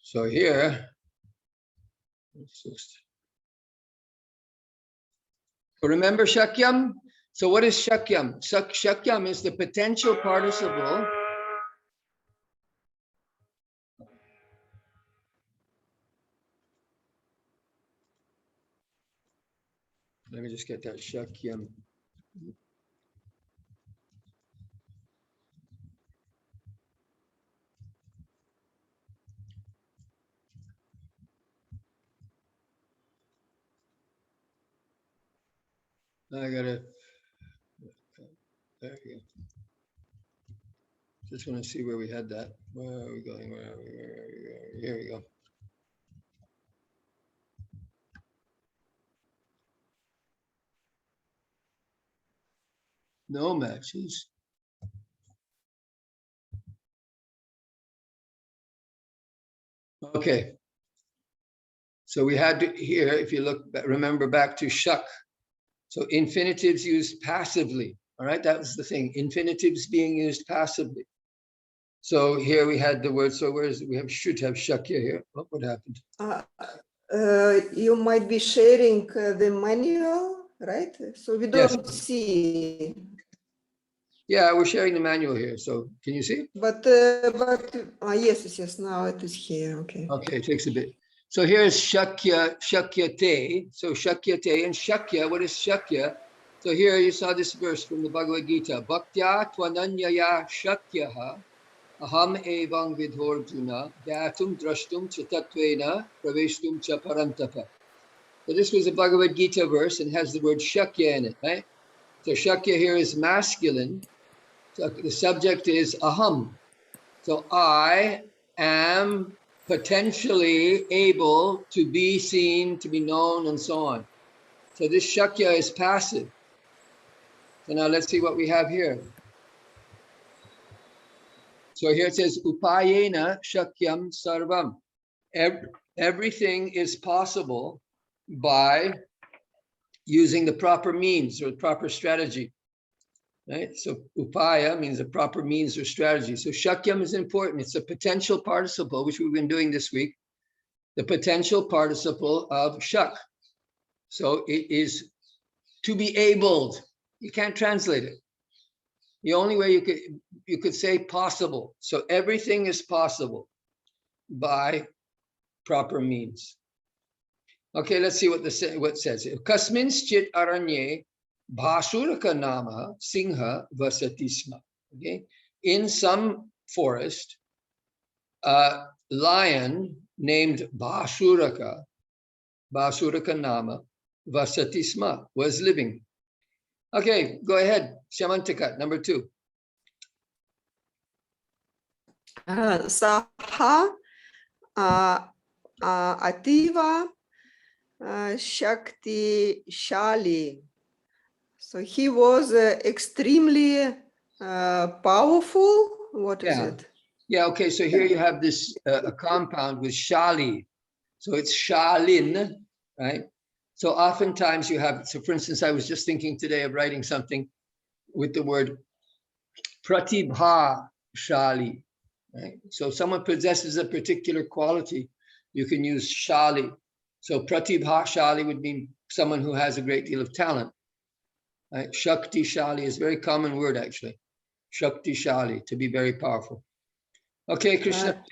So here, so remember Shakyam? So what is Shakyam? Shakyam is the potential participle. Let me just get that Shakyam. I gotta, there we go. Just want to see where we had that. Where are we going? Where are we? Where are we? Where are we? Here we go. No matches. Okay. So we had to, here, if you look, remember back to shak. So infinitives used passively. All right, that was the thing. Infinitives being used passively. So here we had the word. So where's we have should have shakya here. What happened? You might be sharing the manual, right? So we don't see. Yeah, we're sharing the manual here. So can you see? But yes. Now it is here. Okay. Okay, it takes a bit. So here's shakya, shakyate. So shakyate and shakya. What is shakya? So here you saw this verse from the Bhagavad Gita. Bhaktya tvananyaya shakyaha aham evang vidhorjuna gyatum drashtum cha tatvena praveshtum cha parantapa. So this was a Bhagavad Gita verse and has the word shakya in it, right? So shakya here is masculine. So the subject is aham. So I am potentially able to be seen, to be known, and so on. So this shakya is passive. So now let's see what we have here. So here it says, upayena shakyam sarvam. Everything is possible by using the proper means or the proper strategy. Right? So upaya means a proper means or strategy. So shakyam is important. It's a potential participle, which we've been doing this week. The potential participle of shak. So it is to be abled. You can't translate it. The only way you could say possible. So everything is possible by proper means. Okay, let's see what it says. Kasminschit aranye bhasuraka nama singha vasatisma. Okay, in some forest, a lion named Bhasuraka nama vasatisma was living. Okay, go ahead, Shamantika, number 2. Saha ativa shakti shali. So he was extremely powerful. What is it? Yeah, okay, so here you have this a compound with shali. So it's shalin, right? So oftentimes you have, so for instance, I was just thinking today of writing something with the word pratibha shali, right? So if someone possesses a particular quality, you can use shali. So pratibha shali would mean someone who has a great deal of talent. Right? Shakti shali is a very common word, actually. Shakti shali, to be very powerful. Okay, Krishna,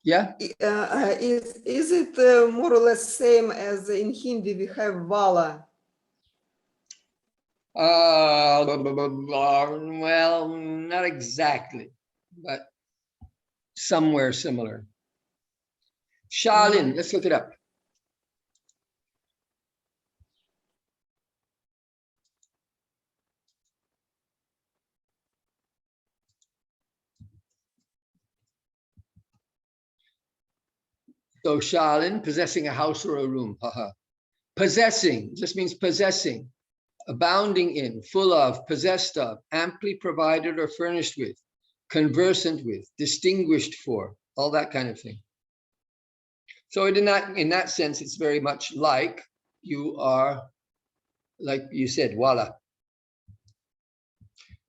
yeah? Is it more or less same as in Hindi we have vala? Well, not exactly, but somewhere similar. Shalin, let's look it up. So Shalin, possessing a house or a room. Possessing just means possessing, abounding in, full of, possessed of, amply provided or furnished with, conversant with, distinguished for, all that kind of thing. So in that sense, it's very much like you are, like you said, wala.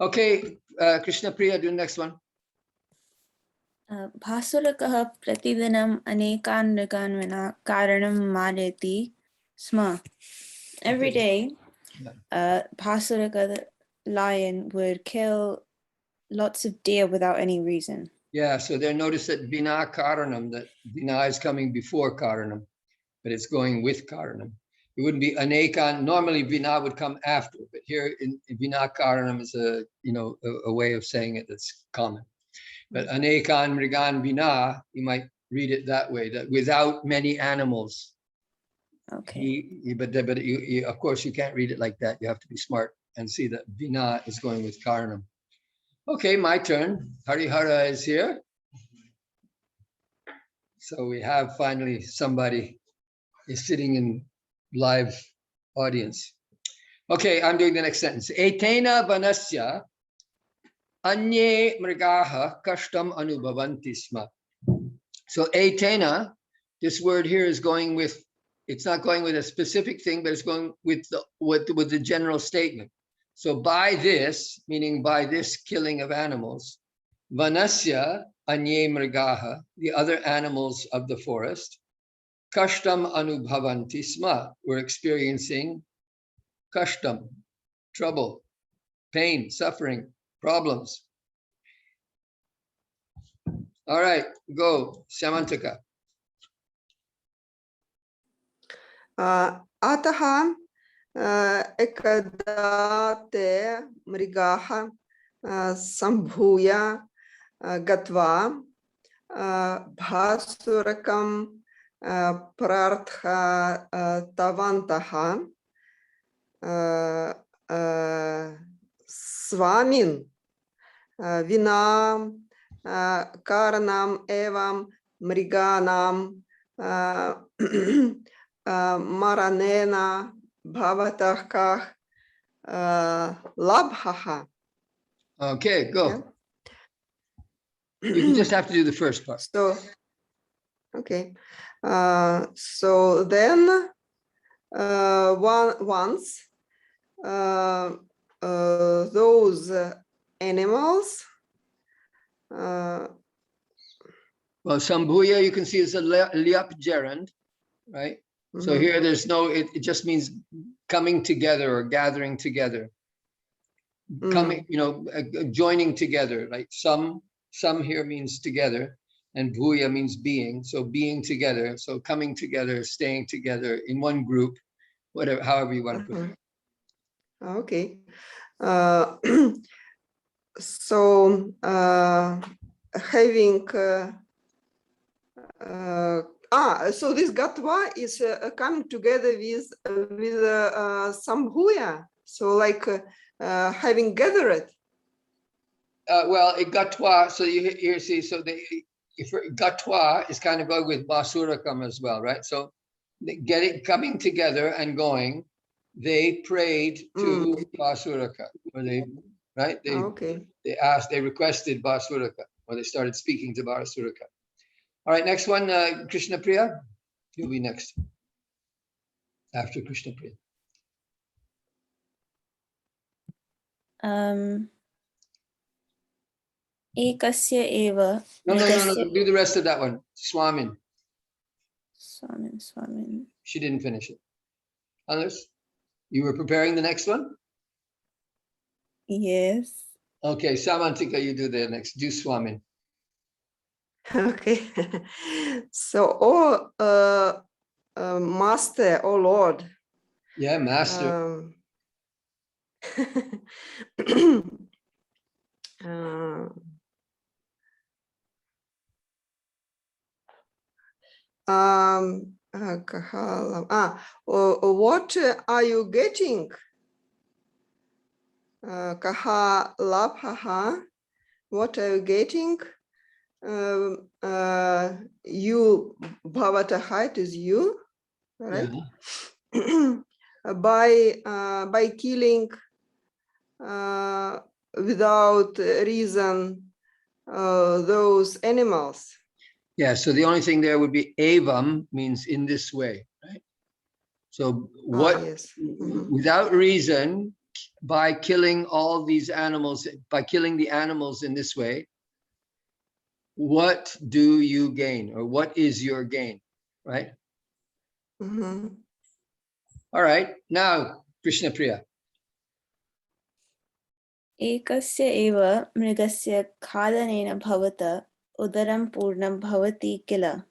Okay, Krishna Priya, do the next one. भासुरकः प्रतिदिनम् अनेकान् मृगान् विना कारणं मारयति स्म. Every Okay. day, Yeah. Bhasuraka the lion would kill lots of deer without any reason. Yeah, so there notice that vina karanam, that vina is coming before karanam, but it's going with karanam. It wouldn't be anekan. Normally vina would come after, but here in vina karanam is a way of saying it that's common. But anekan mrigan vina, you might read it that way, that without many animals. Okay. But you, of course, you can't read it like that. You have to be smart and see that vina is going with karanam. Okay, my turn. Harihara is here. So we have finally somebody is sitting in live audience. Okay, I'm doing the next sentence. Etena vanasya anye mrigaha kashtam anubhavanti sma. So etena, this word here is going with, it's not going with a specific thing, but it's going with the general statement. So by this, meaning by this killing of animals, vanasya anye mrigaha, the other animals of the forest, kashtam anubhavanti sma, we're experiencing kashtam, trouble, pain, suffering, problems. All right, go, Samantika. Ataha ekadate mrigaha sambhuya gatva bhasurakam prartha tavantaha swamin vinam karanam evam mriganam maranena bhavatah labhaha. Okay, go. You just have to do the first part. So, okay. So then, once those animals. Well, Sambhuya, you can see it's a liap gerund, right? So here there's no, it just means coming together or gathering together. Coming, joining together, like some here means together, and bhuya means being. So being together, so coming together, staying together in one group, whatever, however you want to put it. Okay. So having so this gatva is coming together with sambhuya. So like having gathered. Well, it gatwa. So you see. So if gatwa is kind of going with basurakam as well, right? So coming together and going. They prayed to Basuraka, or they requested Basuraka, or they started speaking to Basuraka. All right, next one, Krishna Priya. You'll be next after Krishna Priya. Ekasya eva. No. Do the rest of that one. Swamin. Swamin. She didn't finish it. Others? You were preparing the next one? Yes. Okay, Samantika, you do the next. Do Swamin. Okay. So, Master, oh Lord. Yeah, Master. What are you getting? Kaha labhaha. What are you getting? You bhavataha, it is you, right? Yeah. By killing without reason those animals. Yeah, so the only thing there would be evam, means in this way, right? So what, yes. Without reason, by killing all these animals, by killing the animals in this way, what do you gain, or what is your gain, right? Mhm. All right, now Krishna Priya. एकस्य एव मृगस्य खादनेन भवतः उदरं पूर्णं भवति किल.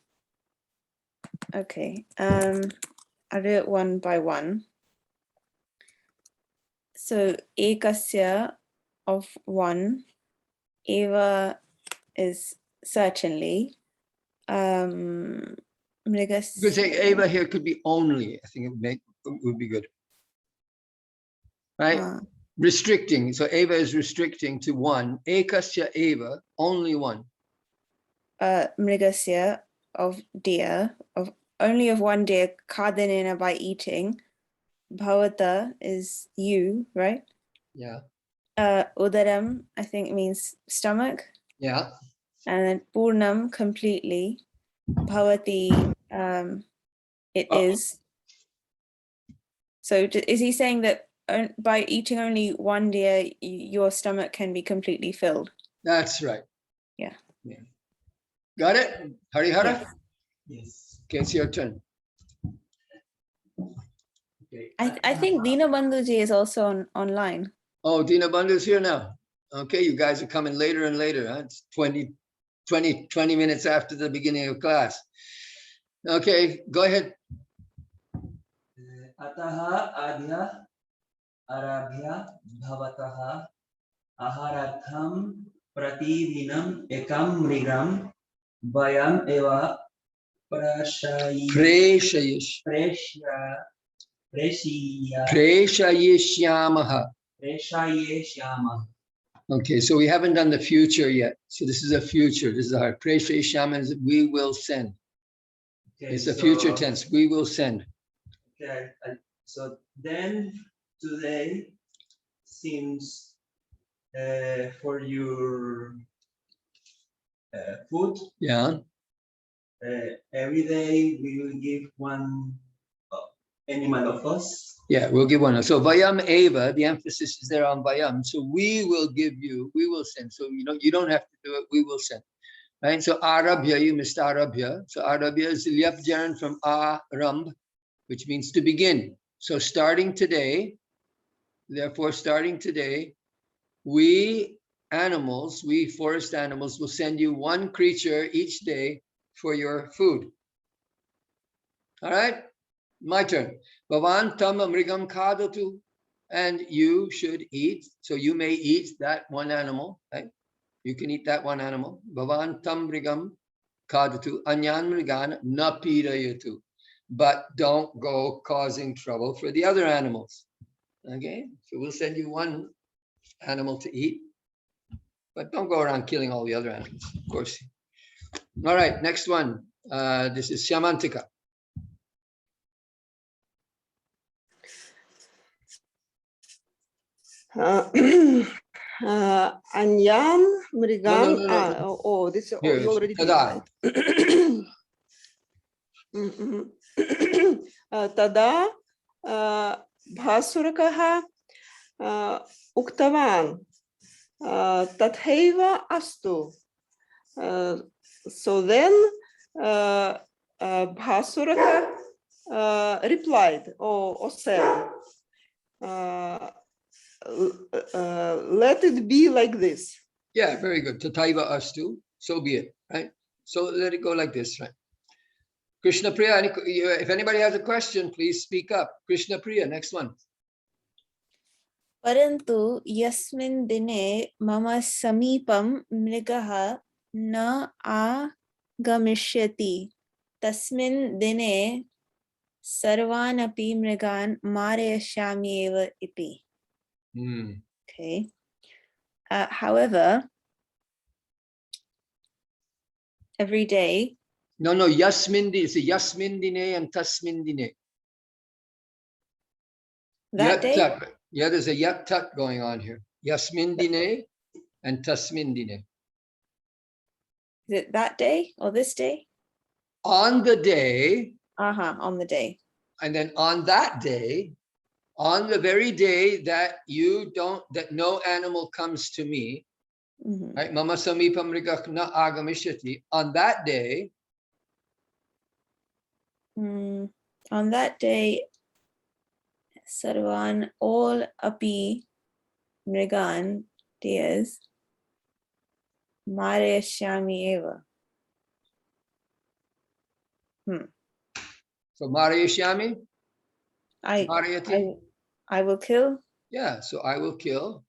Okay, I'll do it one by one. So ekasya of one, eva is certainly. You could Mrigasya. say Eva here could be only. I think it would be good, right? Restricting. So Eva is restricting to one. Ekasya Eva, only one. Mrigasya of deer, of only of one deer, kadanena by eating. Bhavata is you, right? Yeah. Udaram, I think, means stomach. Yeah. And then purnam, completely. Bhavati, it is. So is he saying that by eating only one deer, your stomach can be completely filled? That's right. Yeah. Got it? Harihara? Yes. Okay, it's your turn. Okay. I think Dina Bandhuji is also online. Oh, Dina Bandhu's here now. Okay, you guys are coming later and later. Huh? It's 20 minutes after the beginning of class. Okay, go ahead. अतः आद्य आरभ्य भवतः आहारार्थं प्रतिदिनम् एकं मृगं वयम् एव Preshayishyamah. प्रेषयिष्यामः. Okay, so we haven't done the future yet. So this is a future. This is our Preshayishyamah, is we will send. Okay, It's a future tense. We will send. Okay, so then today seems for your food. Yeah. Every day we will give one animal of us. Yeah, we'll give one. So Vayam Eva, the emphasis is there on Vayam. So we will give you, we will send. So you don't have to do it, we will send. Right? So Arabhya, you missed Arabhya. So Arabhya is the Lyapjaran from Aramb, which means to begin. So starting today, therefore starting today, we animals, we forest animals will send you one creature each day for your food. All right, my turn. Bhavan tam amrigam khadatu, and you should eat. So you may eat that one animal, right? You can eat that one animal. Bhavan tam mrigam khadatu anyan mrigan na pirayatu. But don't go causing trouble for the other animals. Okay, so we'll send you one animal to eat, but don't go around killing all the other animals, of course. All right, next one. This is Shamantika. Anyan Mrigan. No. Oh, this Here, you already did, tada. Right? Tada Bhasurakaha Uktavan Tatheva Astu. So then Bhasuraka replied or said, let it be like this. Yeah, very good. Tataiva astu, so be it, right? So let it go like this, right? Krishna Priya, if anybody has a question, please speak up. Krishna Priya, next one. Parantu yasmin dine mama samipam mrigaha na agamishyati tasmin dine sarvanapi mrigan marayashyami eva iti. Okay. However, every day. No, Yasmindi. It's a Yasmindine and Tasmindine. That day? Yeah, there's a Yat Tat going on here. Yasmindine and Tasmindine. Is it that day or this day? On the day. On the day. And then on that day, on the very day that that no animal comes to me, Mhm. Right? Mama samipam mrigah na agamishyati. On that day, On that day, Sarvan, all api mrigan, deers, marayashyami eva. so Marayashyami, Marayati. I will kill Yeah, so I will kill.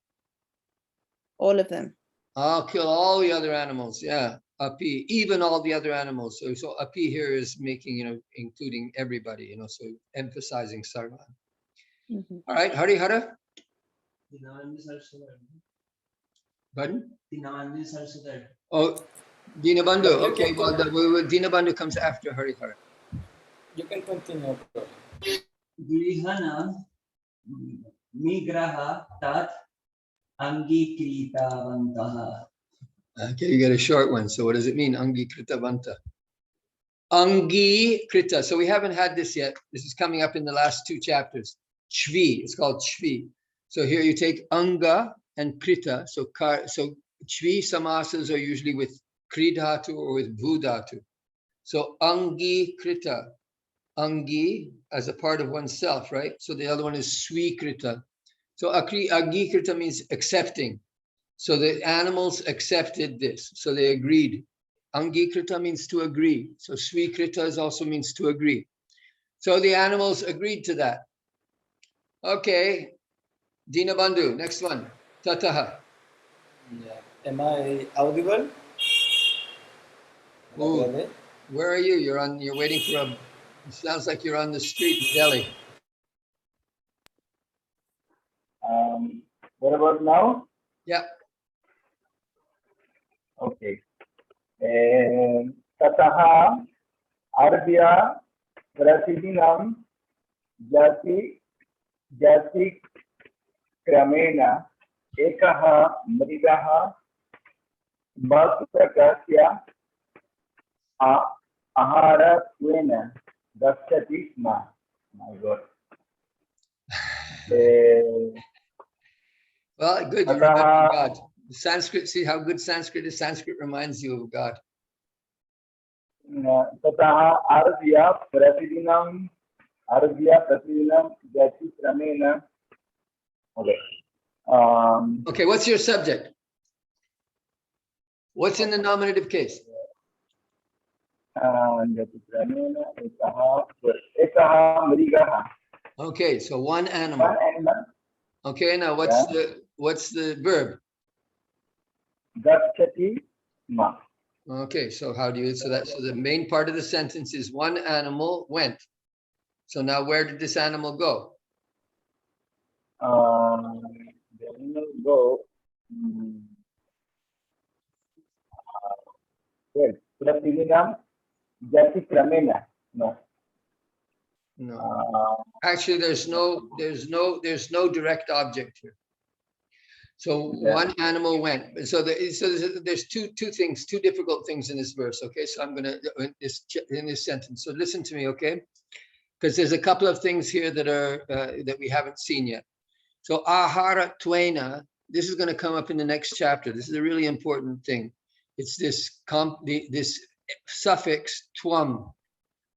all of them. I'll kill all the other animals. Yeah, api, even all the other animals. So api here is making, including everybody, so emphasizing sarvan. Mhm. All right, Harihara. Dinawandi Saraswati. Pardon? Dinawandi Saraswati. Oh, Dinabandhu. Yeah, Okay, you well, can Dinabandhu comes after Harihara. You can continue. Grihana Migraha Tat Angikritavantah. Okay, you get a short one. So what does it mean? Angi Kritavanta. Angi Krita. So we haven't had this yet. This is coming up in the last two chapters. Chvi. It's called Chvi. So here you take Anga and Krita. So Chvi samasas are usually with Kri dhatu or with Vu dhatu. So Angi Krita. Angi as a part of oneself, right? So the other one is Swi Krita. So Agi Krita means accepting. So the animals accepted this. So they agreed. Angikrita means to agree. So Swikrita also means to agree. So the animals agreed to that. Okay. Dinabandhu, next one. Tataha. Yeah. Am I audible? Ooh, where are you? You're waiting for it sounds like you're on the street in Delhi. What about now? Yeah. Okay. Tataha Arbya Prasidinam Jati Kramena Ekaha Mrigaha Bhaktakasya Ahara Twena Dakshati Sma. My God. Well, good. You remember God. Sanskrit, see how good Sanskrit is? Sanskrit reminds you of God. Tataha Arbya Prasidinam Jati Kramena. Okay. Okay, what's your subject? What's in the nominative case? Jati Kramena Ekaha Mrigaha. Okay, so one animal. One animal. Okay, now what's the verb? Dakshati Ma. Okay, so how do you, so the main part of the sentence is one animal went. So now where did this animal go? The animal go. Well, Prasidinam Jati Kramena. No. No. Actually, there's no direct object here. So one animal went. So there's two things, two difficult things in this verse. Okay, so I'm gonna in this sentence. So listen to me, okay? Because there's a couple of things here that are that we haven't seen yet. So ahara twena. This is going to come up in the next chapter. This is a really important thing. It's this suffix twam.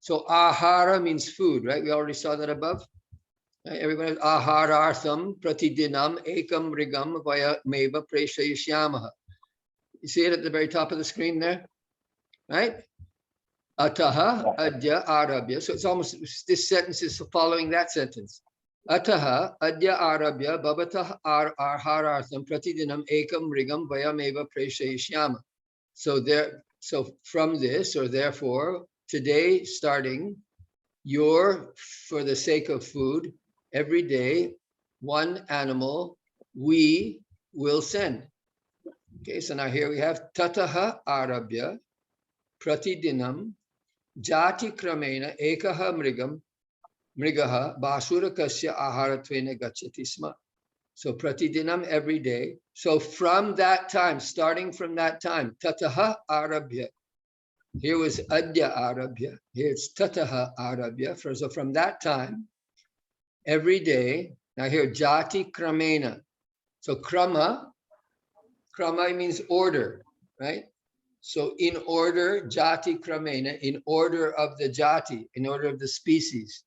So ahara means food, right? We already saw that above. Right? Everybody, aharartham pratidinam ekam rigam vaya meva preshayishyamaha. You see it at the very top of the screen there, right? Ataha adya arabya. So it's almost, this sentence is following that sentence. Ataha adya arabya bhavatah aharartham pratidinam ekam rigam vaya meva preshayishyama. So from this, or therefore, today starting, for the sake of food, every day, one animal we will send. Okay, so now here we have tataha arabya pratidinam jati kramena ekaha mrigaha basurakasya aharatvena gacchati sma. So pratidinam every day. So from that time, starting from that time, tataha arabya. Here was adya arabya. Here it's tataha arabya. So from that time, every day. Now here jati kramena. So krama krama means order, right? So in order, jati kramena, in order of the jati, in order of the species,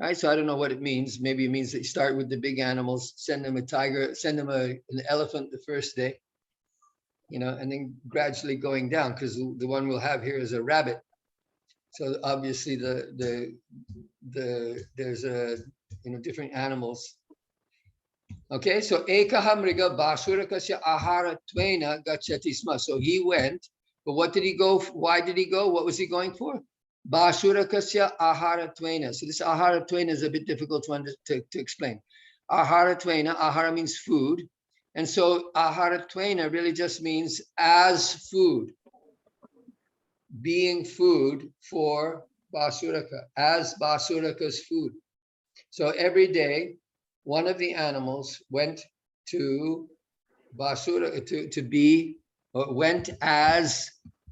right? So I don't know what it means. Maybe it means that you start with the big animals, send them a tiger, send them an elephant the first day, you know, and then gradually going down, because the one we'll have here is a rabbit. So obviously there's a, you know, different animals. Okay, so ekaha mriga basurakasya ahara tvena gachati sma. So he went, but what did he go? Why did he go? What was he going for? Basurakasya ahara tvena. So this ahara tvena is a bit difficult to explain. Ahara tvena, ahara means food. And so ahara tvena really just means as food, being food for Basuraka, as Basuraka's food. So every day, one of the animals went to Basura went as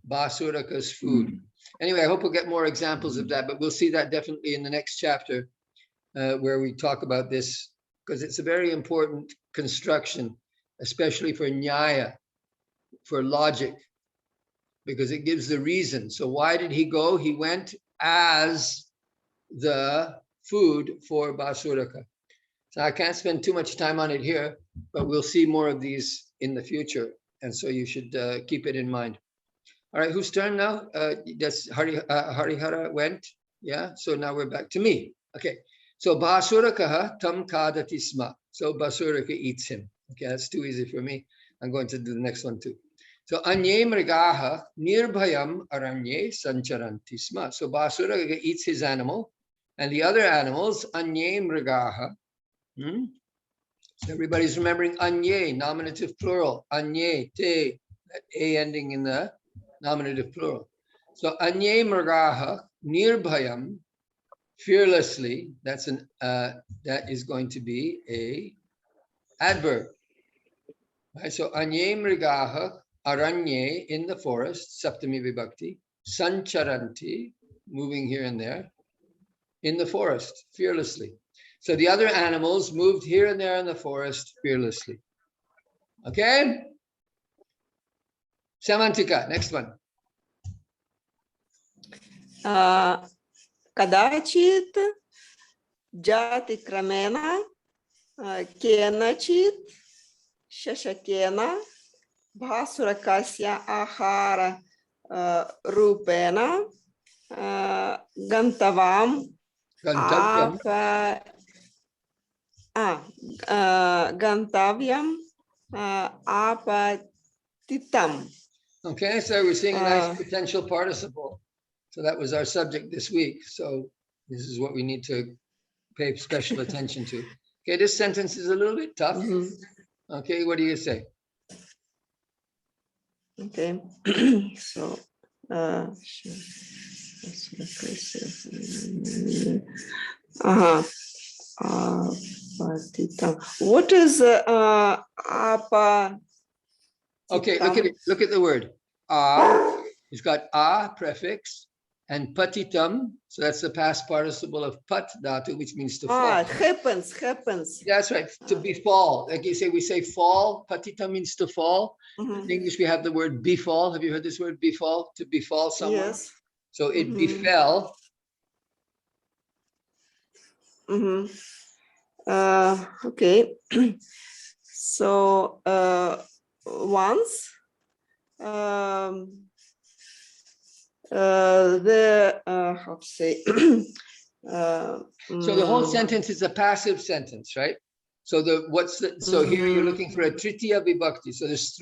Basuraka's food. Anyway, I hope we'll get more examples of that, but we'll see that definitely in the next chapter where we talk about this, because it's a very important construction, especially for Nyaya, for logic, because it gives the reason. So why did he go? He went as the food for Basuraka. So I can't spend too much time on it here, but we'll see more of these in the future. And so you should keep it in mind. All right, whose turn now? That's Harihara went. Yeah, so now we're back to me. Okay, so Basurakaha tam kadati sma. So Basuraka eats him. Okay, that's too easy for me. I'm going to do the next one too. So anye mrigaha nirbhayam aranye sancharanti sma. So Basuraka eats his animal, and the other animals, anye mrigaha. So everybody's remembering anye, nominative plural, anye, te, that a ending in the nominative plural. So anye mrigaha nirbhayam, fearlessly. That's an that is going to be a adverb. Right? So anye mrigaha aranye, in the forest, saptami vibhakti, sancharanti, moving here and there, in the forest, fearlessly. So the other animals moved here and there in the forest fearlessly. Okay? Samantika, next one. Kadachit jati kramena kenachit shashakena bhasurakasya ahara rupena gantavam Gantavyam. Gantavyam apatitam. Okay, so we're seeing a nice potential participle. So that was our subject this week. So this is what we need to pay special attention to. Okay, this sentence is a little bit tough. Okay, what do you say? Okay, so what is apa? Okay, look at the word. It's got a prefix and patitam. So that's the past participle of pat dhatu, which means to fall. Happens. That's right, to befall. Like you say, we say fall. Patitam means to fall. In English, we have the word befall. Have you heard this word befall? To befall someone. Yes. So it befell. Okay. So once the how to say So the whole sentence is a passive sentence, right? So here you're looking for a tritiya vibhakti. So there's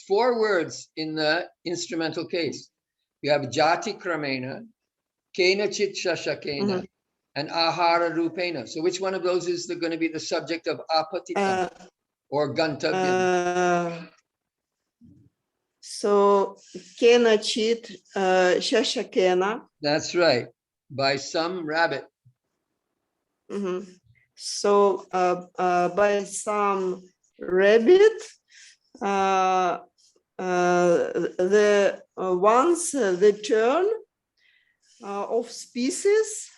four words in the instrumental case. You have jati kramena, kena chit shashakena, and ahara rupena. So which one of those is going to be the subject of apatita or gantavyam? So kena chit shashakena. That's right, by some rabbit. So by some rabbit, the once the turn of species.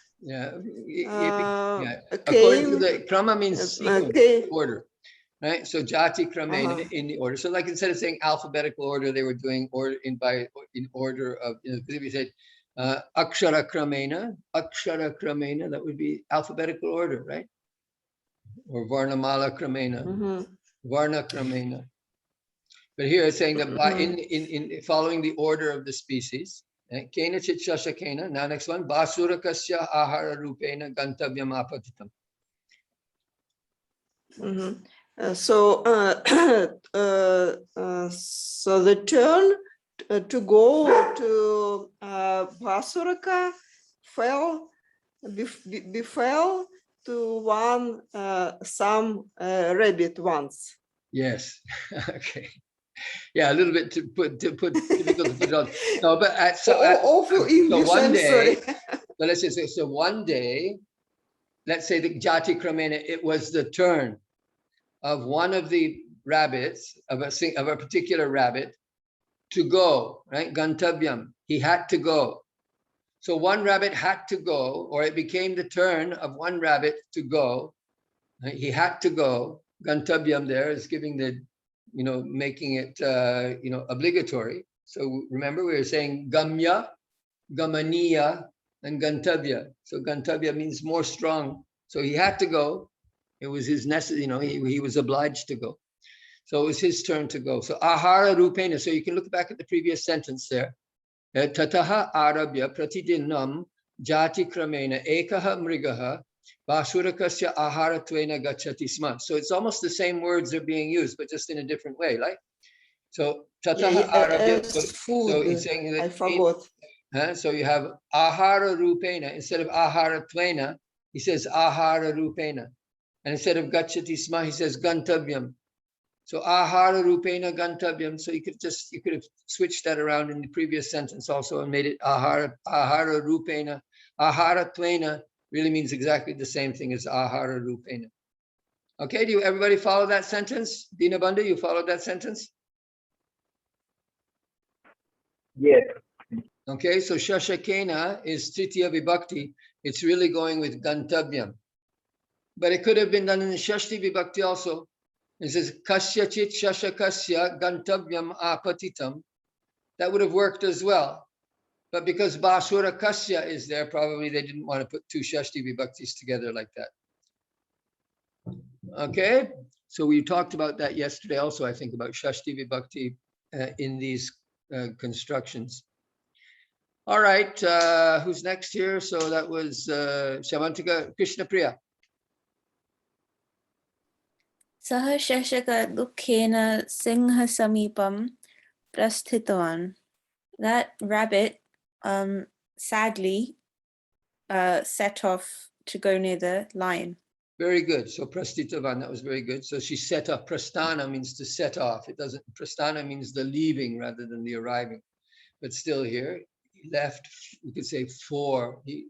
According to the krama means sequence, order. right? So jati kramena Uh-huh. in the order. So like instead of saying alphabetical order, they were doing order in order of, if you said akshara kramena, that would be alphabetical order, right? Or varnamala kramena, Mhm. varna kramena. But here it's saying that by Mhm. in following the order of the species. Kena chit shashakena. Now next one, basurakasya ahara rupena gantavyam apatitam. Mhm. So so the turn to go to Basuraka befell to one some rabbit once. Yes. Okay. Yeah, a little bit to put difficult to put it on. No, but Awful English, one I'm sorry. day, so let's just say, so one day, let's say the jati kramena, it was the turn of one of the rabbits, of a particular rabbit, to go, right? Gantavyam, he had to go. So one rabbit had to go, or it became the turn of one rabbit to go. Right? He had to go. Gantavyam there is giving the, making it, obligatory. So remember we were saying gamya, gamaniya, and gantavya. So gantavya means more strong. So he had to go. It was his necessity, he was obliged to go. So it was his turn to go. So ahara rupena. So you can look back at the previous sentence there. Tataha arabhya pratidinam jati kramena ekaha mrigaha basurakasya aharatwena gachati sma. So it's almost the same words are being used, but just in a different way, right? So tataha arabhya. So he's Food. saying that I forgot. so you have ahara rupena instead of aharatwena. He says ahara rupena, and instead of gachati sma, he says gantavyam. So ahara rupena gantavyam. So you could have switched that around in the previous sentence also and made it ahara rupena. Ahara tvena really means exactly the same thing as ahara rupena. Okay, do everybody follow that sentence? Dinabandhu, you followed that sentence? Yes. Okay, so shashakena is tritiya vibhakti. It's really going with gantavyam. But it could have been done in the shashti vibhakti also. It says kasya chit shashakasya gantavyam apatitam. That would have worked as well. But because basura kasya is there, probably they didn't want to put two shashti vibhaktis together like that. Okay, so we talked about that yesterday also, I think, about shashti vibhakti in these constructions. All right, who's next here? So that was Shamantika Krishna Priya. Saha shashaka dukkena singha samipam prasthitavan. That rabbit sadly set off to go near the lion. Very good. So prastitavan, that was very good. So she set off. Prasthana means to set off. It doesn't, prasthana means the leaving rather than the arriving. But still here, he left, we could say he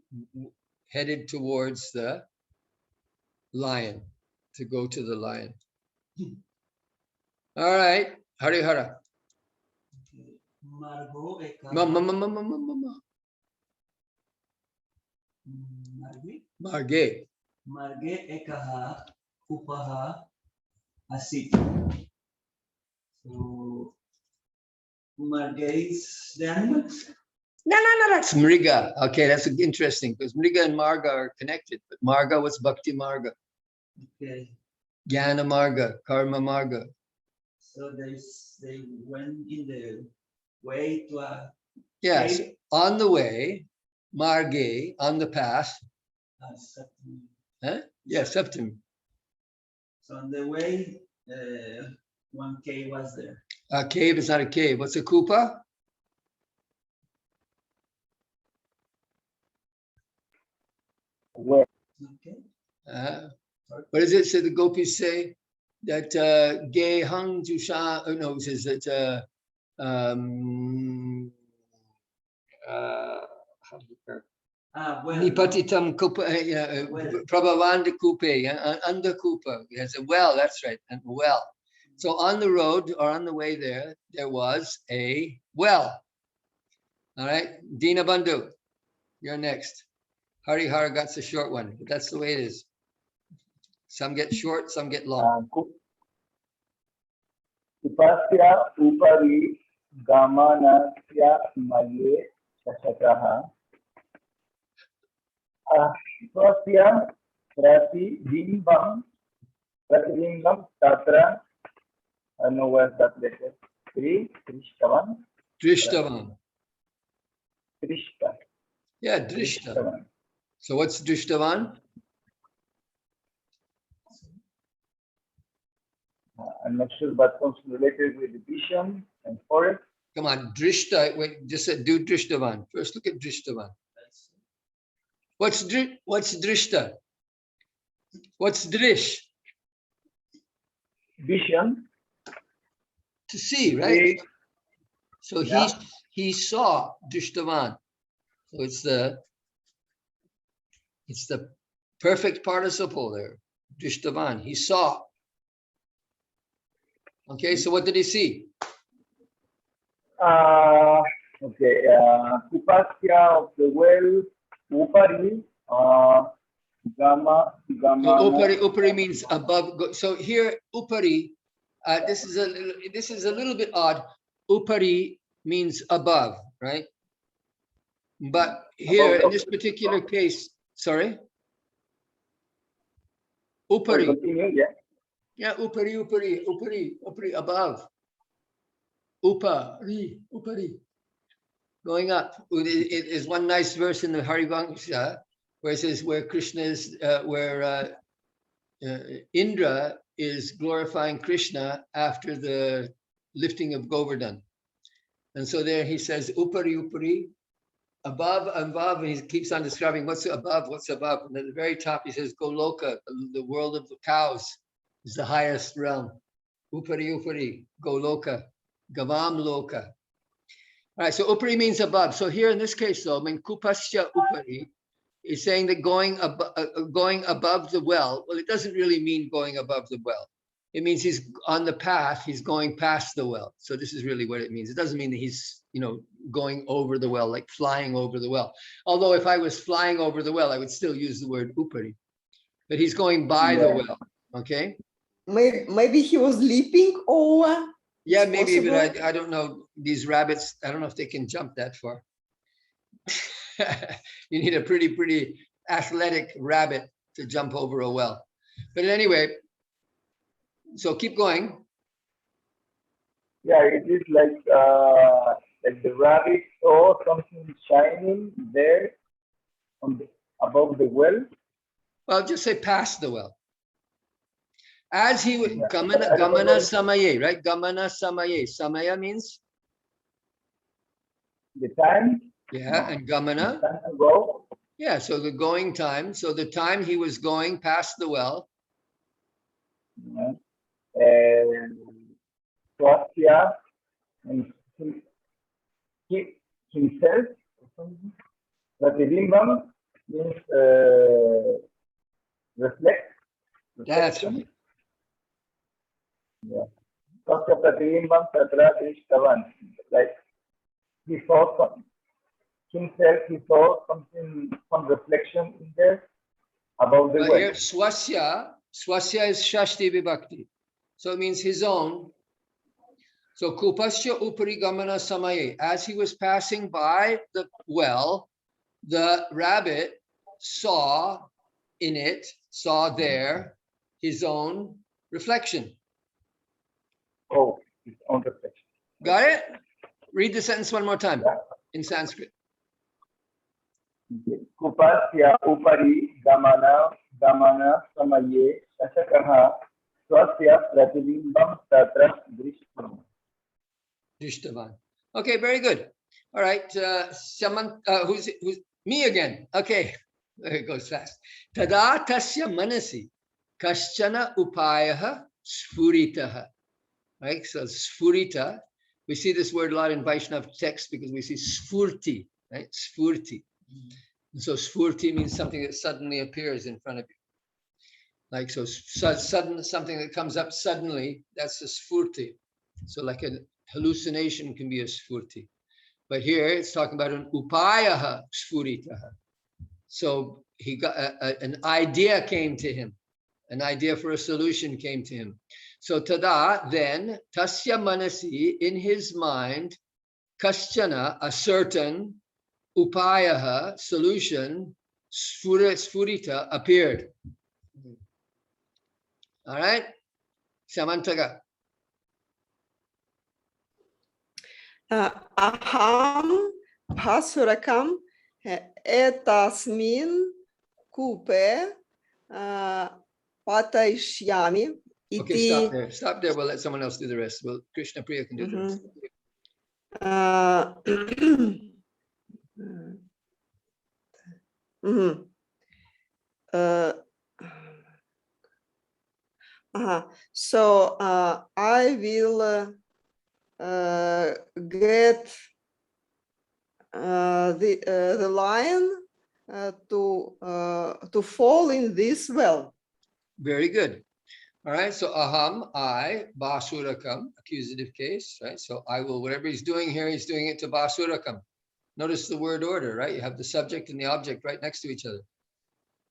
headed towards the lion, to go to the lion. All right, Harihara. Margo eka. Marge. Marge ekaha upaha asit. So Marge is the animal. No, that's Mriga. Okay, that's interesting because Mriga and Marga are connected. But Marga was Bhakti Marga. Okay. Jnana Marga, Karma Marga. So they went in the way to a Yes, cave. on the way, Marge, on the path. Septim. Huh? Yeah, Septim. So on the way, one cave was there. A cave is not a cave. What's a kupa? Where? Okay. What is it? So the gopis say that gay hung jusha. Oh no, it says that Nipatitam kupa, Prabhavanda kupe, under kupa. There's a well, that's right, and well. So on the road or on the way there was a well. All right, Dina Bandhu, you're next. Harihara got a short one, but that's the way it is. Some get short, some get long. Upasya upari gamanasya maye shashakaha. Swasya Pratibimbam tatra. I know where that letter. Drishtavan. Drishtavan. Drishta. Yeah, drishta. Drishtavan. So what's drishtavan? I'm not sure, but something related with the vision and forest. Come on, drishta. Wait, just do drishtavan. First, look at drishtavan. What's drishta? What's drish? Vision. To see, right? See. So Yeah. he saw drishtavan. So it's the perfect participle there. Drishtavan. He saw. Okay, so what did he see? Okay. Upasya of the well. Upari. Gama. Upari means above. So here, upari. This is a little bit odd. Upari means above, right? But here in this particular case, sorry. Upari. Continue, yeah. Yeah, upari, above. Upari. Going up. It is one nice verse in the Harivansha where it says where Krishna is, Indra is glorifying Krishna after the lifting of Govardhan. And so there he says, upari, above, and he keeps on describing what's above. And at the very top he says, Goloka, the world of the cows is the highest realm. Upari, Goloka, Gavam Loka. All right, so upari means above. So here in this case though, kupasya upari is saying that going above the well. Well, it doesn't really mean going above the well. It means he's on the path, he's going past the well. So this is really what it means. It doesn't mean that he's, going over the well, like flying over the well. Although if I was flying over the well, I would still use the word upari. But he's going by the well, okay? Maybe he was leaping over. Yeah, It's maybe, but possible. I don't know. These rabbits, I don't know if they can jump that far. You need a pretty athletic rabbit to jump over a well. But anyway, so keep going. Yeah, it is like the rabbit saw something shining there above the well. Well, just say past the well. As he would, Yeah. gamana samaye, right? Gamana samaye. Samaya means? The time. Yeah, and gamana? Time to go. Yeah, so the going time. So the time he was going past the well. Yeah. And Swasya and himself. Pratibimbam means reflect. That's reflection. right. Yeah. Swasya Pratibimbam tatra drishtavan. Like he saw himself, he saw something, some reflection in there about the But well. here, swasya is shashti vibhakti. So it means his own. So kupasya upari gamana samaye. As he was passing by the well, the rabbit saw there his own reflection. Oh, his own reflection. Got it? Read the sentence one more time in Sanskrit. Kupasya upari gamana samaye shashakaha swasya pratibimbam tatra drishtam. Drishtavan. Okay, very good. All right, who's me again? Okay, there it goes fast. Tada tasya manasi kaschana upayaha sphuritaha. Right, so sphurita, we see this word a lot in Vaishnav text because we see sphurti, right? Sphurti. And so sphurti means something that suddenly appears in front of you. Like so sudden, something that comes up suddenly, that's a sphurti. So like a hallucination can be a sphurti. But here it's talking about an upayaha sphuritaha. So he got an idea came to him. An idea for a solution came to him. So tada, then, tasya manasi, in his mind, kaschana, a certain, upayaha, solution, sfurita, appeared. All right? Samantaga. Aham bhasurakam etasmin kupe patayishyami Okay, stop iti. there. Stop there. We'll let someone else do the rest. Well, Krishna Priya can do the rest. So I will get the lion to fall in this well. Very good. All right. So aham, I, basurakam, accusative case, right? So I will, whatever he's doing here, he's doing it to basurakam. Notice the word order, right? You have the subject and the object right next to each other.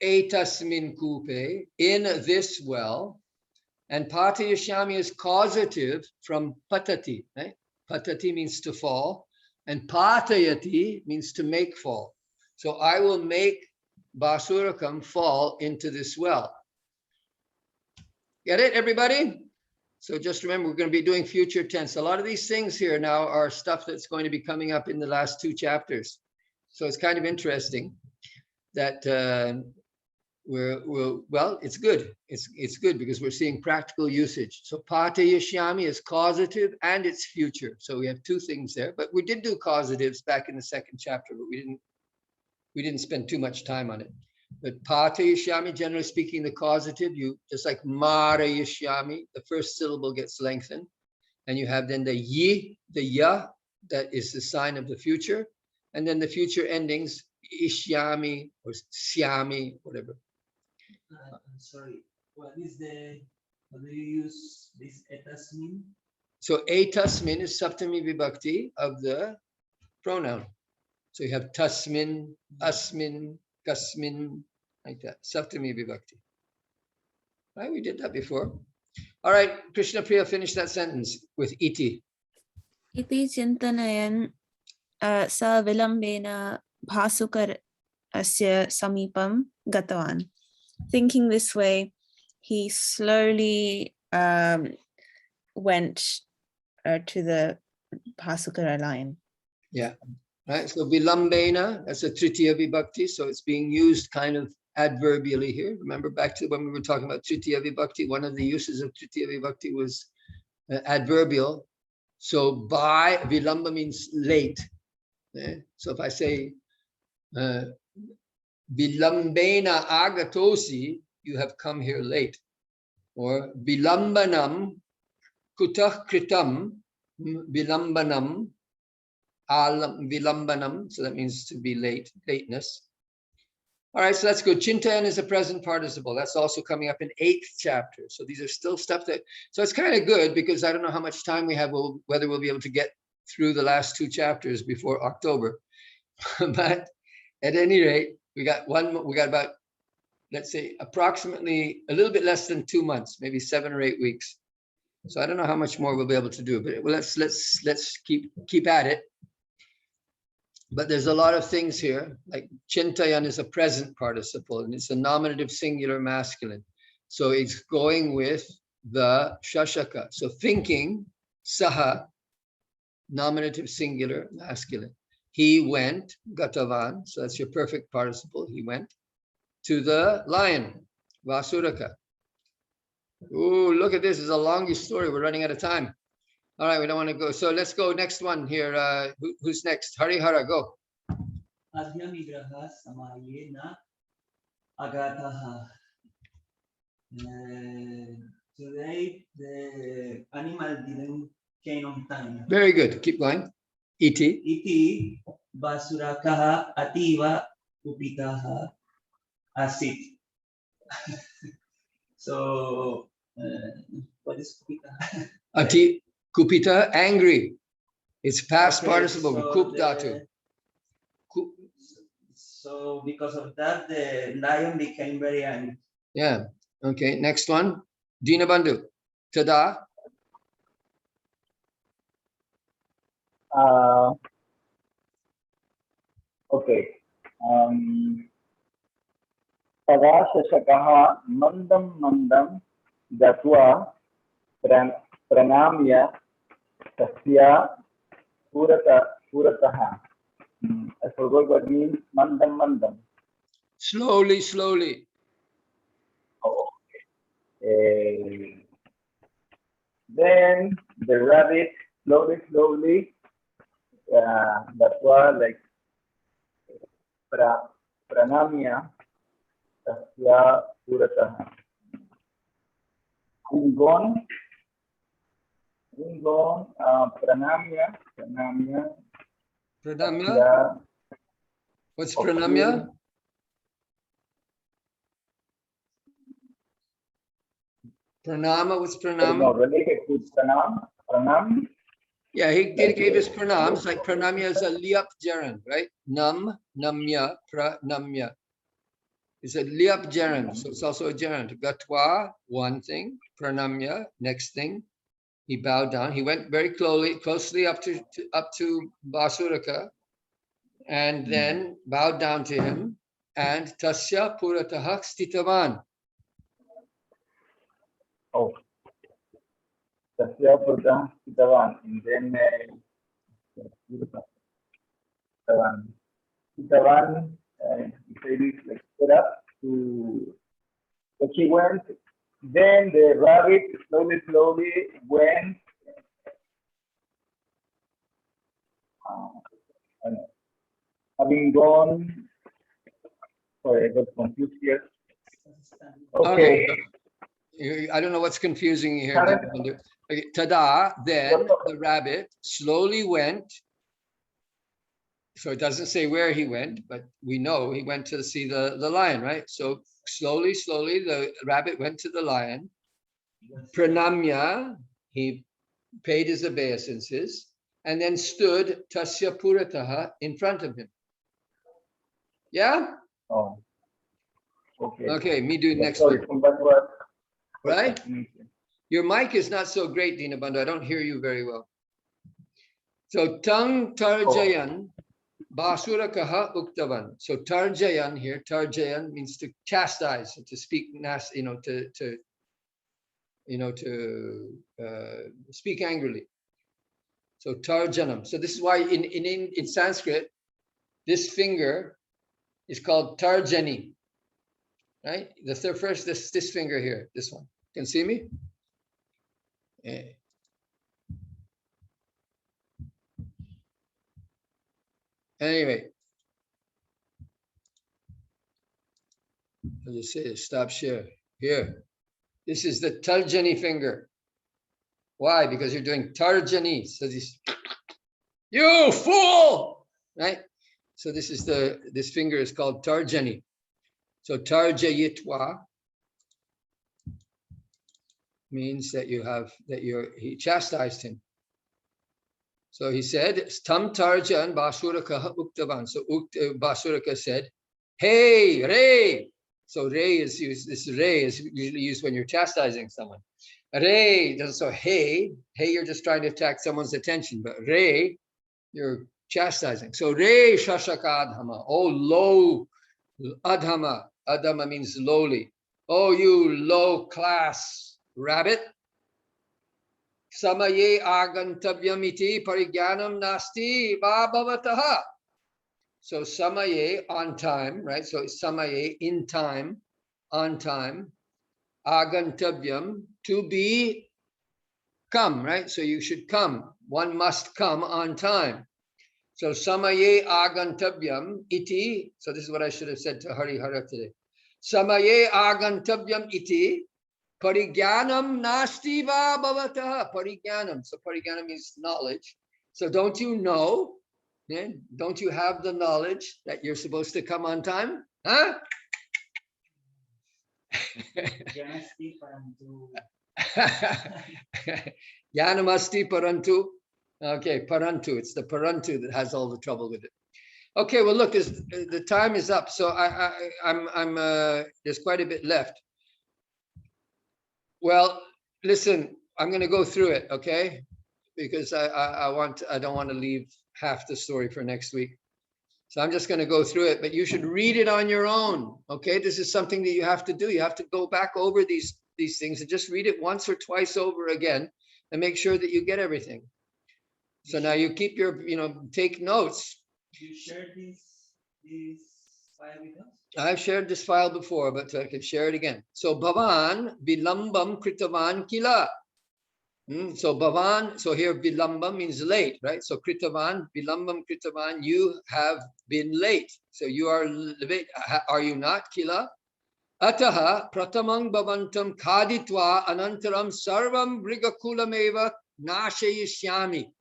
Etasmin kupe, in this well. And patayashyami is causative from patati, right? Patati means to fall, and patayati means to make fall. So I will make basurakam fall into this well. Get it, everybody? So just remember, we're going to be doing future tense. A lot of these things here now are stuff that's going to be coming up in the last 2 chapters. So it's kind of interesting that well, it's good. It's good because we're seeing practical usage. So patayashyami is causative and it's future. So we have 2 things there, but we did do causatives back in the 2nd chapter, but we didn't spend too much time on it. But patayashyami, generally speaking, the causative, you just like marayashyami, the first syllable gets lengthened, and you have then the yi, the ya, that is the sign of the future, and then the future endings, ishyami or syami, whatever. I'm sorry. What do you use this etasmin? So etasmin is saptami vibhakti of the pronoun. So you have tasmin, asmin, kasmin, like that. Saptami vibhakti. Right? We did that before. All right, Krishna Priya, finish that sentence with iti. Iti chintanayan sa vilambena bhasukar asya samipam gatavan. Thinking this way, he slowly went to the Bhasukara lion. Yeah. Right. So vilambena, that's a tritiya vibhakti. So it's being used kind of adverbially here. Remember back to when we were talking about tritiya vibhakti, one of the uses of tritiya vibhakti was adverbial. So by, vilamba means late. So if I say vilambena agatosi, you have come here late. Or vilambanam kutah kritam vilambanam alam vilambanam. So that means to be late, lateness. All right, so that's good. Chintayan is a present participle. That's also coming up in 8th chapter. So these are still stuff that, so it's kind of good because I don't know how much time we have, whether we'll be able to get through the last 2 chapters before October. But at any rate, we got about, let's say, approximately a little bit less than 2 months, maybe 7 or 8 weeks. So I don't know how much more we'll be able to do, but let's keep at it. But there's a lot of things here, like Chintayan is a present participle and it's a nominative singular masculine. So it's going with the Shashaka. So thinking, Saha, nominative singular masculine. He went, Gatavan, so that's your perfect participle, he went, to the lion, Vasuraka. Oh, look at this, it's a longish story, we're running out of time. All right, we don't want to go. So let's go next one here. Who's next? Harihara, go. Adhyamigraha samayena agataha. Today the animal didn't came on time. Very good. Keep going. Iti. Iti basurakaha ativa upitaha asit. So what is kupita? Ati kupita, angry. It's past participle. So Kup dhatu. So because of that, the lion became very angry. Yeah. Okay. Next one. Dinabandhu. Tada. Okay. तदा शशकः मन्दं मन्दं गत्वा प्रणाम्य तस्य पुरतः. I forgot what means mandam mandam. Slowly, slowly. Oh, okay. Then the rabbit slowly, that was like pranamya tasya puratah. Ingon, pranamya. Pranamya. tasya What's pranamya? Pranama, what's No, pranama? related to pranam. Yeah, he gave us pranams, like pranamya is a liap gerund, right? Nam, namya, pranamya. It's a liap gerund, so it's also a gerund. Gatwa, one thing. Pranamya, next thing. He bowed down. He went very closely up to Basuraka, and then bowed down to him. And tasya puratah stitavan. Oh, tasya puratah stitavan. And then stitavan, he said it like stood up to. So he went. Then the rabbit slowly went. Having gone. Sorry, I got confused here. Okay. I don't know what's confusing you here. Okay, tada, then the rabbit slowly went. So it doesn't say where he went, but we know he went to see the lion, right? So slowly, the rabbit went to the lion. Pranamya, he paid his obeisances, and then stood tasya purataha in front of him. Yeah? Oh. Okay. Okay, me do next Sorry, one. Right? Your mic is not so great, Dinabandhu. I don't hear you very well. So tang tarjayan basurakaha uktavan. So tarjayan here, tarjayan means to chastise, to speak nasty, to speak angrily. So tarjanam. So this is why in Sanskrit, this finger is called tarjani. Right? This finger here, this one. Can see me? Yeah. Anyway, I'll just say stop share. Here. This is the tarjani finger. Why? Because you're doing tarjani. So this, you fool! Right? So this finger is called tarjani. So tarjayitwa means that he chastised him. So he said, Tam tarjan basuraka uktavan. So Basuraka said, hey, Re. So Re is used, this Re is usually used when you're chastising someone. Re, so hey, you're just trying to attract someone's attention, but Re, you're chastising. So Re shashaka adhama, oh low, adhama. Adhama means lowly. Oh, you low class rabbit. Samaye agantavyamiti parigyanam nasti bhavataha. So samaye, on time, right? So samaye, in time, on time. Agantavyam, to be, come, right? So you should come. One must come on time. So samaye agantavyam iti. So this is what I should have said to Harihara today. Samaye agantavyam iti. Parigyanam nasti va bhavataha. Parigyanam. So parigyanam means knowledge. So don't you know? Yeah? Don't you have the knowledge that you're supposed to come on time? Huh? Yanamasti parantu. Okay, parantu. It's the parantu that has all the trouble with it. Okay, well, look, the time is up. So there's quite a bit left. Well, listen, I'm going to go through it, okay? Because I don't want to leave half the story for next week. So I'm just going to go through it, but you should read it on your own, okay? This is something that you have to do. You have to go back over these things and just read it once or twice over again and make sure that you get everything. So now you keep your, take notes. You shared this file with us? I've shared this file before, but I can share it again. So Bhavan Vilambam Kritavan Kila. So Bhavan, so here Vilambam means late, right? So Kritavan, Vilambam Kritavan, you have been late. So you are late. Are you not, Kila? Ataha pratamang bhavantam kaditva anantaram sarvam brigakulameva nashayishyami.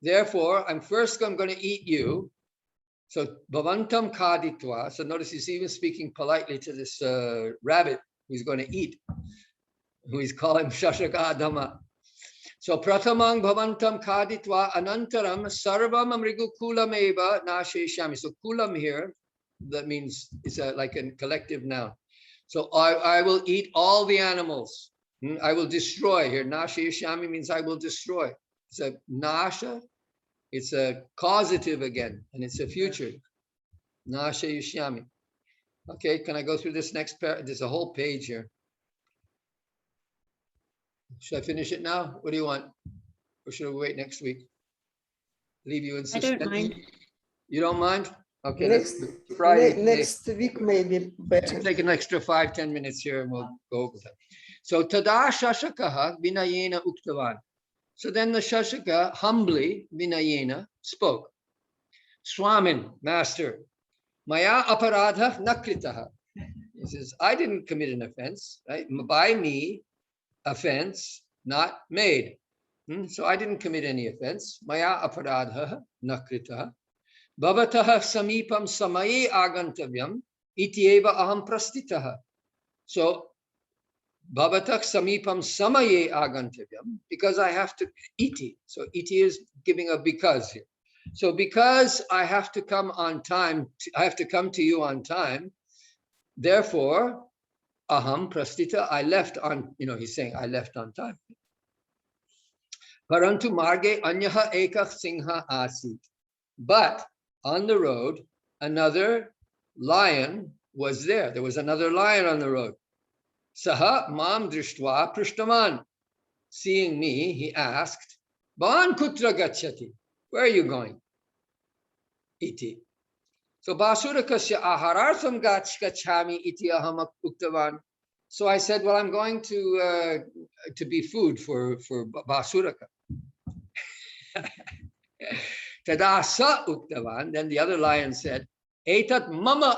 Therefore, I'm going to eat you. So bhavantam kaditva. So notice he's even speaking politely to this rabbit who's going to eat, who he's calling Shashaka Adama. So pratamang bhavantam kaditva anantaram sarvam amrigukulameva nasheshami. So kulam here, that means it's like a collective noun. So I will eat all the animals. I will destroy. Here nasheshami means I will destroy. It's a nasha. It's a causative again, and it's a future. Nashayushyami. Okay, can I go through this next paragraph? There's a whole page here. Should I finish it now? What do you want? Or should we wait next week? Leave you in I suspense? don't mind. You don't mind? Okay, Next week maybe better. Take an extra 5-10 minutes here and we'll go over that. So tada shashakaha vinayena uktavan. So then the Shashaka humbly, Vinayena, spoke. Swamin, master, maya aparadha nakritaha. He says, I didn't commit an offense, right? By me, offense not made. So I didn't commit any offense. Maya aparadha nakritaha. Bhavataha samipam samaye agantavyam itieva aham prastitaha. So Bhavatak samipam samaye agantavyam, because I have to iti. So iti is giving a because here. So because I have to come on time, I have to come to you on time. Therefore, aham prastita, I left on, he's saying I left on time. Parantu marge anyaha ekach singha asit. But on the road, another lion was there. There was another lion on the road. Saha mam drishtva prishtaman. Seeing me, he asked, Bhavan kutra gacchati. Where are you going? Iti. So Basurakasya aharartham gachami iti aham uktavan. So I said, well, I'm going to be food for Basuraka. Tada sa uktavan. Then the other lion said, Etat mama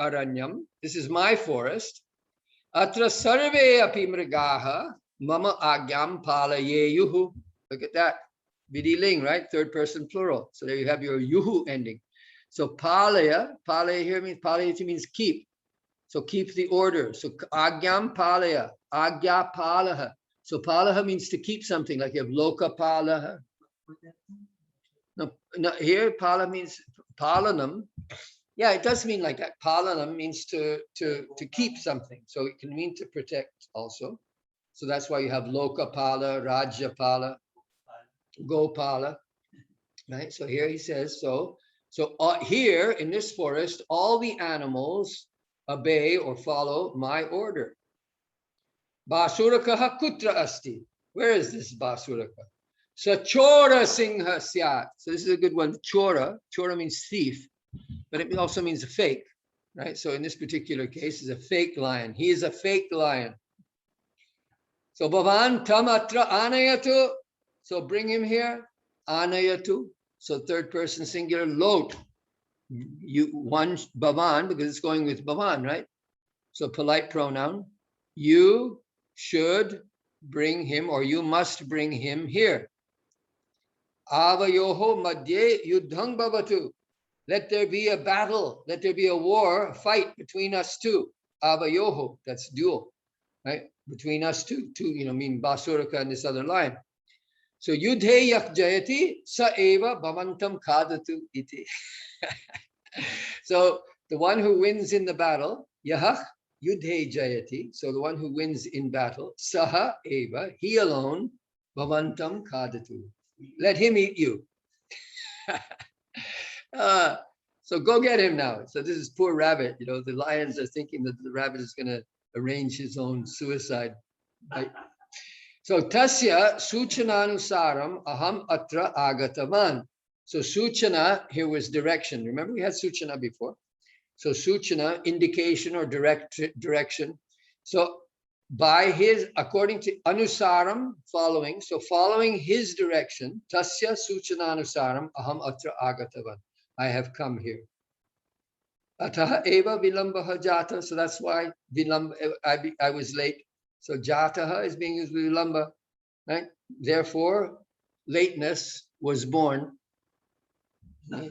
aranyam. This is my forest. Atra sarve api mrigaha mama agyam palayeyuhu. Look at that. Vidiling, right? Third person plural. So there you have your yuhu ending. So palaya here means palayati means keep. So keep the order. So agyam palaya, agya palaha. So palaha means to keep something, like you have loka palaha. No, here pala means palanam. Yeah, it does mean like that. Palanam means to keep something. So it can mean to protect also. So that's why you have loka pala, rajya pala, gopala, right? So here he says, so here in this forest, all the animals obey or follow my order. Basuraka kutra asti. Where is this Basuraka? Sachora singha syat. So this is a good one. Chora means thief, but it also means a fake, right? So in this particular case, is a fake lion. He is a fake lion. So Bhavan tamatra anayatu. So bring him here. Anayatu. So third person singular, lot. You one Bhavan, because it's going with Bhavan, right? So polite pronoun. You should bring him, or you must bring him here. Avayoho madhye yuddhang bhavatu. Let there be a battle. Let there be a war, a fight between us two. Avayoho, that's dual, right? Between us two, mean Basuraka and this other lion. So yudhe yak jayati sa eva bhavantam kadatu iti. So the one who wins in the battle, yahach, Yudhe Jayati, so the one who wins in battle, Saha Eva, he alone, Bhavantam Kadatu. Let him eat you. So go get him now. So this is poor rabbit. You know, the lions are thinking that the rabbit is going to arrange his own suicide. Right? So Tasya Suchananusaram Aham Atra Agatavan. So Suchana here was direction. Remember we had Suchana before. So Suchana, indication or direction. So by his, according to Anusaram, following. So following his direction, Tasya Suchananusaram Aham Atra Agatavan. I have come here. Ataha eva vilambaha jata. So that's why I was late. So jataha is being used with vilamba, right? Therefore, lateness was born. Right?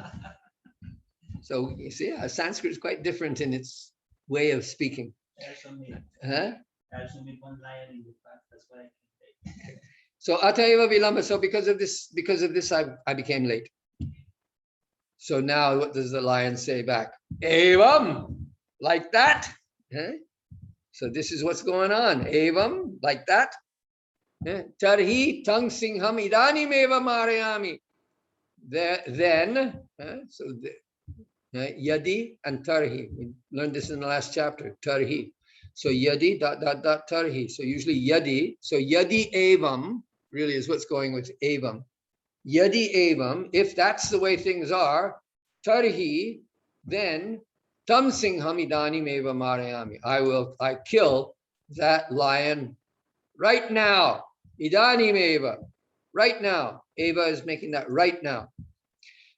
So you see, Sanskrit is quite different in its way of speaking. Huh? One lion in the past, that's why I can say. So atayeva vilamba. So because of this, I became late. So now what does the lion say back? Evam, like that. Huh? So this is what's going on. Evam, like that. Tarhi tang singham idanim eva marayami. Then, so yadi and tarhi. We learned this in the last chapter. Tarhi. So yadi dot tarhi. So usually yadi. So yadi evam really is what's going with evam. Yadi evam, if that's the way things are, tarhi, then tam singham idanim eva marayami. I kill that lion right now. Idanim eva, right now. Eva is making that right now.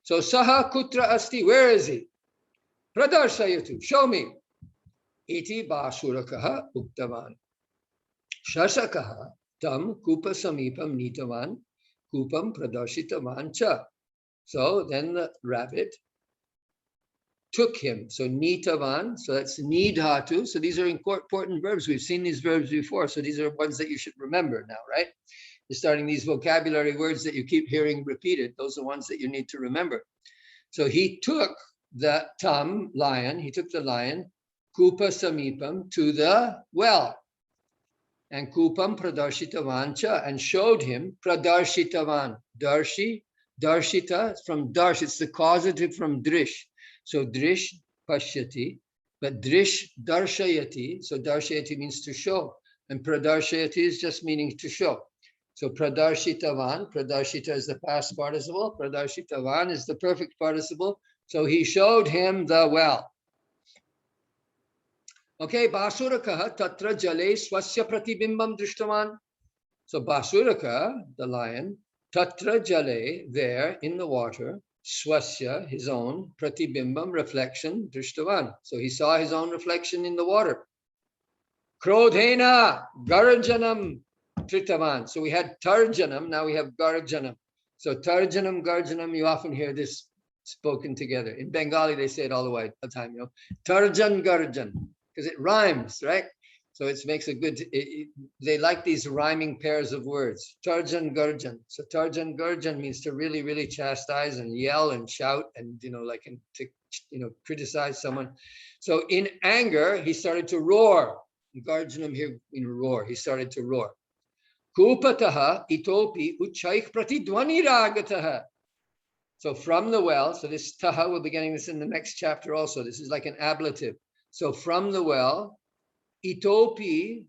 So saha kutra asti, where is he? Pradarsayatu, show me. Iti basurakaha uktavan. Shasakaha tam kupa samipam nitavan. Kupam pradarshitavan cha. So then the rabbit took him. So nitavan, so that's nidhatu. So these are important verbs. We've seen these verbs before. So these are ones that you should remember now, right? You're starting these vocabulary words that you keep hearing repeated. Those are ones that you need to remember. So he took the lion, he took the lion, kupa samipam, to the well. And kupam pradarshitavan cha, and showed him pradarshitavan. Darshita from darsh, it's the causative from drish. So drish pashyati, but drish darshayati. So darshayati means to show, and pradarshayati is just meaning to show. So pradarshitavan, pradarshita is the past participle, pradarshitavan is the perfect participle. So he showed him the well. Okay, Basurakaha tatra jale swasya pratibimbam drishtavan. So Basuraka, the lion, tatra jale, there in the water, swasya, his own, pratibimbam, reflection, drishtavan. So he saw his own reflection in the water. Krodhena garjanam tritavan. So we had tarjanam, now we have garjanam. So tarjanam, garjanam, you often hear this spoken together. In Bengali, they say it all the time, you know. Tarjan, garjan. Because it rhymes, right? So it makes a good, they like these rhyming pairs of words. Tarjan Gurjan. So Tarjan Gurjan means to really, really chastise and yell and shout and, to criticize someone. So in anger, he started to roar. Garjanam here in roar. He started to roar. Kupataha itopi uchaik pratidwani ragataha. So from the well, so this taha, we'll be getting this in the next chapter also. This is like an ablative. So from the well, itopi,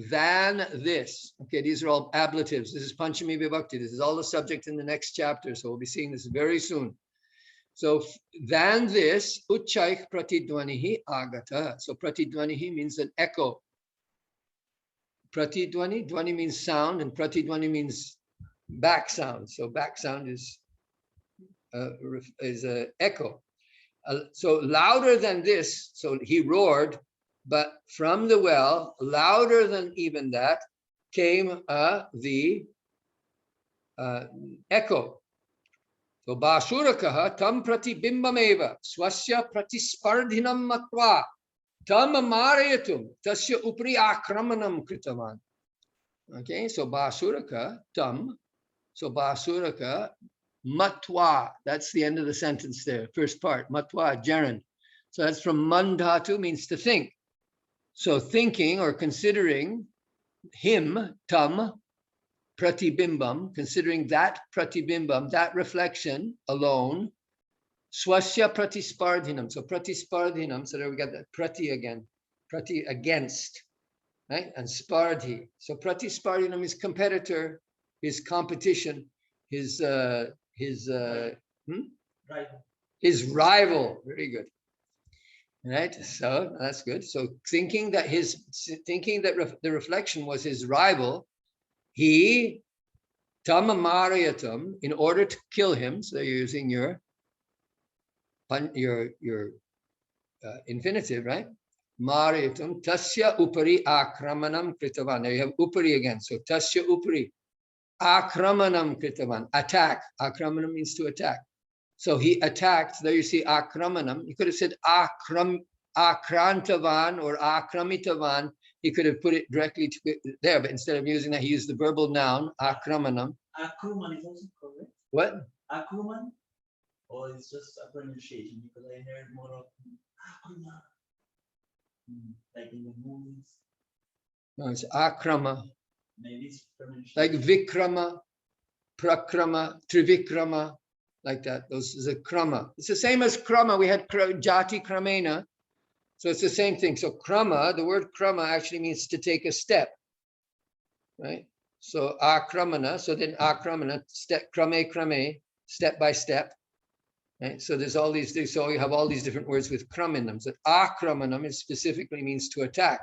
than this. Okay, these are all ablatives. This is Panchami Vibhakti. This is all the subject in the next chapter. So we'll be seeing this very soon. So than this, uchaik pratidwanihi agata. So pratidwanihi means an echo. Pratidwani, dwani means sound, and pratidwani means back sound. So back sound is an echo. So louder than this, so he roared, but from the well, louder than even that, came the echo. So Basurakaha tam pratibimbameva swasya pratispardhinam matva tam amarayatum tasya upri akramanam kritavan. Okay, so Basuraka tam, so Basuraka matwa, that's the end of the sentence there, first part, matwa, gerund. So that's from mandhatu, means to think. So thinking or considering him, tam, pratibimbam, considering that pratibimbam, that reflection alone, swasya pratispardhinam. So pratispardhinam, so there we got that prati again, prati against, right? And spardhi. So pratispardhinam is competitor, his competition, his rival. Very good. Right, so that's good. So thinking that the reflection was his rival, he tam mariyatam, in order to kill him. So you're using your infinitive, right? Mariyatam tasya upari akramanam kritavan. Now you have upari again. So tasya upari akramanam kritavan. Attack. Akramanam means to attack. So he attacked. There you see akramanam. You could have said akrantavan or akramitavan. He could have put it directly to there, but instead of using that, he used the verbal noun akramanam. Akruman is also correct. What? Akruman? Or it's just a pronunciation? Because I heard more of Akruman. Like in the movies. No, it's akrama. Maybe it's pronunciation. Like vikrama, prakrama, trivikrama. Like that. Those is a krama. It's the same as krama. We had jati kramena. So it's the same thing. So krama, the word krama actually means to take a step. Right? So akramana. So then akramana, step, krame, step by step. Right? So there's all these things. So you have all these different words with kram in them. So akramanam is specifically means to attack.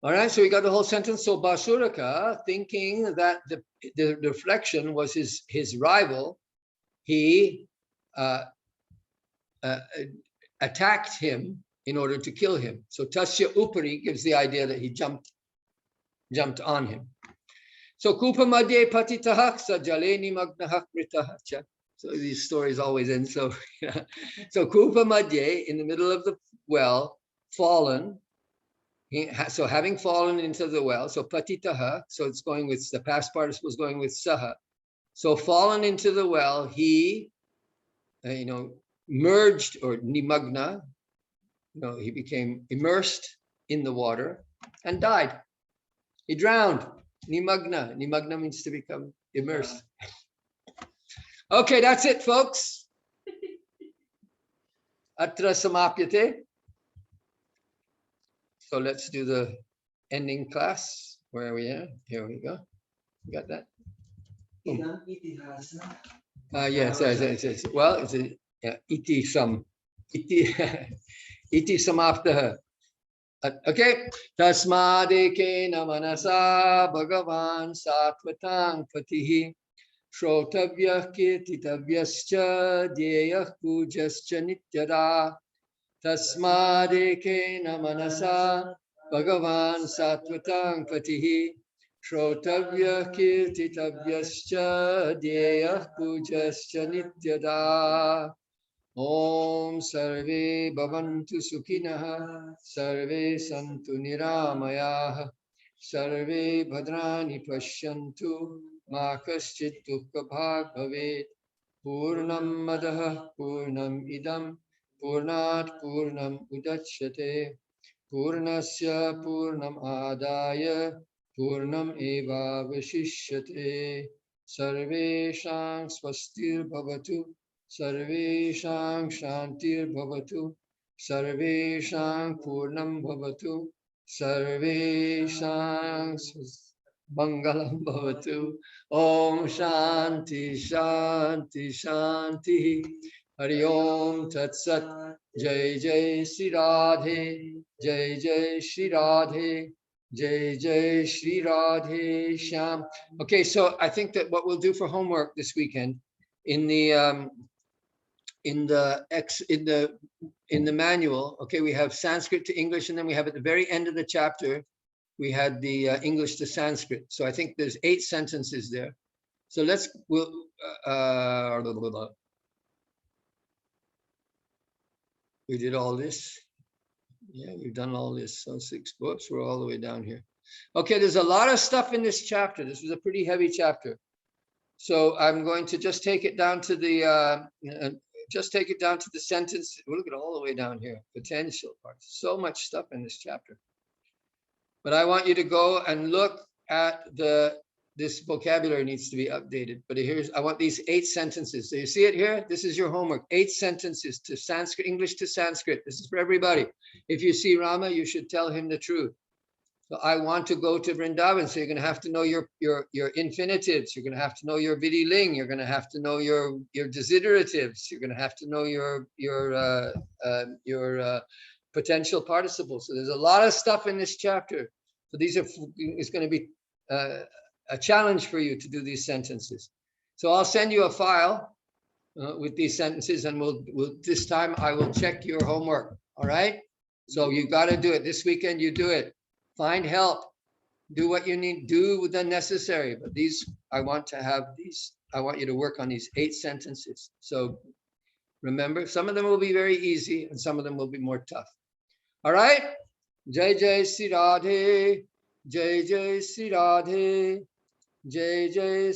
All right, so we got the whole sentence. So Basuraka, thinking that the reflection was his rival, he attacked him in order to kill him. So Tasya Upari gives the idea that he jumped on him. So Kupa Madhye Patitahak Sajaleni Magnahak Mritahacha. So these stories always end. So so Kupa Madhye, in the middle of the well, fallen. So having fallen into the well, so patitaha, so it's going with the past participle is going with saha. So fallen into the well, he, merged or nimagna, he became immersed in the water and died. He drowned. Nimagna. Nimagna means to become immersed. Okay, that's it, folks. Atra samapyate. So let's do the ending class. Where are we at? Here we go. You got that? Ilang itihasa. Yes. Well, it's a iti sam. Iti samaptaha. Okay. Tasmadekena manasa bhagavan satvatang patihi shrotavyah kirtitavyascha dyeyah pujascha nityada. Tasmadekena manasa bhagavan satvatang patihi shrotavyah kirtitavyascha dyeyah pujascha nityada. Om sarve bhavantu sukhinah, sarve santu niramayah, sarve bhadrani pashyantu, ma kaschit dukkha bhag bhavet. Purnam madah purnam idam, purnat purnam udachyate, purnasya purnam adaya, purnam eva vashishyate. Sarveshang swastir bhavatu. Sarveshang shantir bhavatu, sarveshang purnam bhavatu, sarveshang mangalam bhavatu. Om shanti shanti shanti. Hari Om Tat Sat. Jai Jai Shri Radhe, Jai Jai Shri Radhe, Jai Jai Shri Radhe Shyam. Okay, so I think that what we'll do for homework this weekend in the manual, okay, we have Sanskrit to English, and then we have at the very end of the chapter, we had the English to Sanskrit. So I think there's 8 sentences there. So we did all this. Yeah, we've done all this. So 6 books, we're all the way down here. Okay, there's a lot of stuff in this chapter. This was a pretty heavy chapter. So I'm going to just take it down to the just take it down to the sentence. We'll look at all the way down here. Potential parts. So much stuff in this chapter. But I want you to go and look at this vocabulary needs to be updated. But I want these 8 sentences. So you see it here? This is your homework. 8 sentences to Sanskrit, English to Sanskrit. This is for everybody. If you see Rama, you should tell him the truth. So I want to go to Vrindavan. So you're going to have to know your infinitives. You're going to have to know your vidiling. You're going to have to know your desideratives. You're going to have to know your potential participles. So there's a lot of stuff in this chapter. So it's going to be a challenge for you to do these sentences. So I'll send you a file with these sentences, and we'll this time I will check your homework. All right. So you got to do it this weekend. You do it. Find help. Do what you need. Do the necessary. But I want you to work on these 8 sentences. So remember, some of them will be very easy, and some of them will be more tough. All right. Jai Jai Sri Radhe. Jai Jai Sri Radhe. Jai Jai